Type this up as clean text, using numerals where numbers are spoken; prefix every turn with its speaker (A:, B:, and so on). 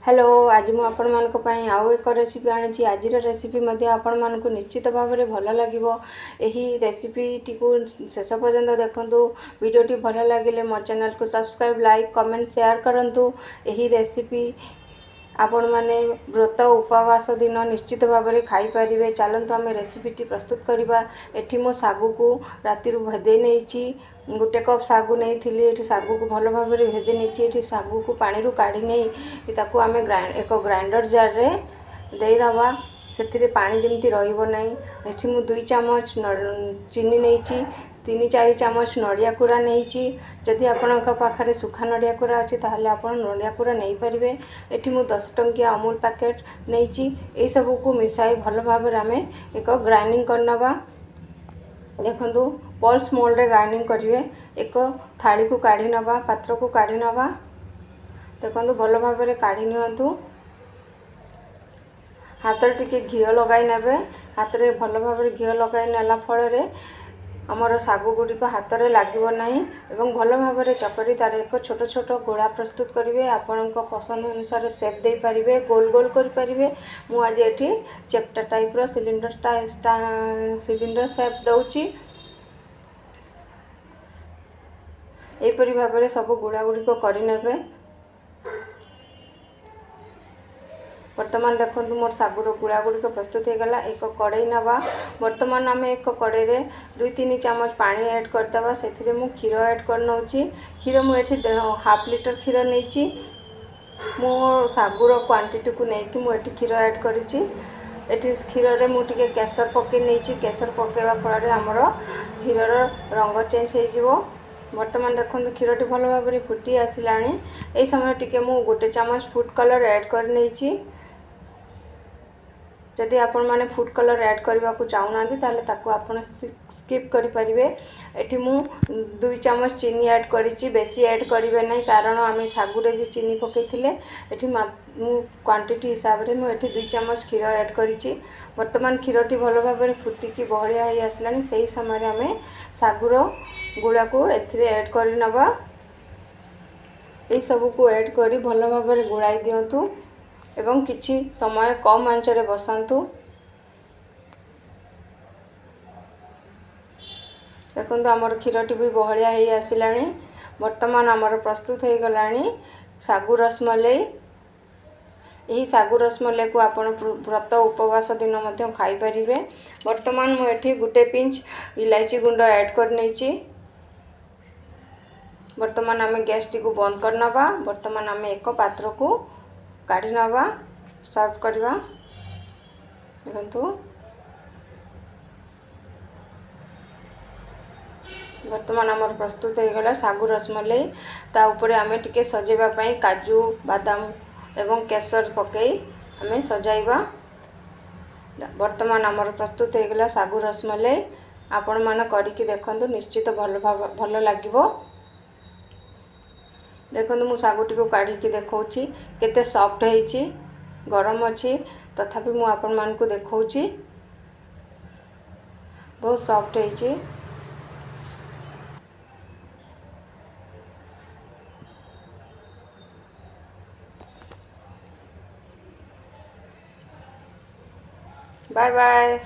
A: Hello आज मु आपण मानक पई आउ एक रेसिपी आनी आज रेसिपी मध्य आपण मानक निश्चित भाव में भल लगे यही रेसिपी टी को शेष पर्यंत देखंतु वीडियोटी भल लगे मो चैनल को सब्सक्राइब लाइक कमेंट शेयर करंतु यही रेसिपी आपण माने व्रत उपवास दिन निश्चित भाव में खाई पारिबे। चलंतु आम रेसिपीटी प्रस्तुत करवा। एठी मो सागु को राति भेदे नहीं गोटे कप सागु नहीं थी सागु को भल भाव में भेदे नहीं सागु को पानी रू काढ़ी नहीं ताकू आम एक ग्राइंडर जार रे दे दवा से पानी जमी रही मु 2 चामच चीनी नहीं 3-4 चामच नड़िया कोरा नहीं जदि आपण पाखे सुखा नड़िया कोरा अच्छी ताहले आपण नड़िया कोरा नहीं पारे। एठी मु 10 टंकिया अमूल पैकेट नहीं ये सब को मिसाई भल भाव में आम एक ग्राइंडिंग करनवा। देखंतु पल्स मोड रे ग्राइंडिंग करिवे। एक थाली को काढ़ी नवा पात्र को काढ़ी नवा। देखंतु भल भाव में काढ़ी नियंतु। हाथ टिके घी लगाई नेबे। हाथ रे भल भाव में घी लगाई नेला फल आमर सागु गुड़िक हाथ में लगे ना एवं भल भाव में चकड़ी तार एक छोट छोट गोला प्रस्तुत करेंगे। आपण पसंद अनुसार सेप दे पारिबे गोल गोल कर पारिबे। मु आज एठी चेप्टा टाइप रो सिलिंडर सेप दउची। एपरि भाव में सब गुड़ा गुड़िक करनेबे। वर्तमान देखंतु मोर सागुर गुड़ा गुड़िक प्रस्तुत हो गला। एक कड़ाई नवा। वर्तमान आम एक कड़ाई रे 2-3 चामच पानी ऐड करदेवा। से मु क्षीर ऐड कर नौची। क्षीर मुझे 1/2 लीटर क्षीर नहीं मो सागुर क्वांटिटी को लेकिन मुझे क्षीर ऐड करी। क्षीर रे मु टिके केसर पके नहीं केसर पकेवा फल आमर क्षीर रंग चेंज हो। वर्तमान देखो क्षीर टी भल भाव में फुटी आसला। यही समय टिके मु 1 चामच फूड कलर ऐड कर नहीं। जदि आपण माने फूड कलर ऐड करबा को चाहूना ताले ताको आपण स्किप करि परिबे। एठी मु 2 चामच चीनी ऐड करिछि बेसी ऐड करिवे नै कारण आमे सागुरे भी चीनी पकेथिले। एठी मु क्वांटिटी हिसाब रे मु एठी 2 चामच क्षीर ऐड करिछि। वर्तमान क्षीरटी भल भाव में फुटिकी बहलिया हो आसलानी। सही समय रे आमे सागुर गुड़ा को एथिरे ऐड करि नबा। ए सब को ऐड करी भल भाव में गुड़ाई दियंतु एवं किछि समय कम आंच रे बसांतु। देखंतु आमर क्षीरटी भी बहलिया हो आसलानी। वर्तमान आमर प्रस्तुत हो गलानी सागु रसमलाई। यही सागु रसमलाई को आपण व्रत उपवास दिन मध्य खाई परिबे। वर्तमान मु एठी 1 पिंच इलायची गुंड ऐड कर नैची। वर्तमान आम गैस टी को बंद कर नवा। वर्तमान आम एक पात्र को काढ़ी नवा सर्व करवा। देखंतु वर्तमान आमर प्रस्तुत हो गला सागु रसमलाई। ता ऊपर आमे टिके सजेबा पई काजू बादाम एवं केसर पकई आमे सजाइबा। वर्तमान आमर प्रस्तुत हो गला सागु रसमलाई। आपण मान करिकी देखंतु निश्चित भल लागिबो। देखो मु सागुटी को काढ़ी देखौची केते सॉफ्ट है गरम अच्छी तथापि मु आपण मान को देखौची बहुत सॉफ्ट है। Bye bye.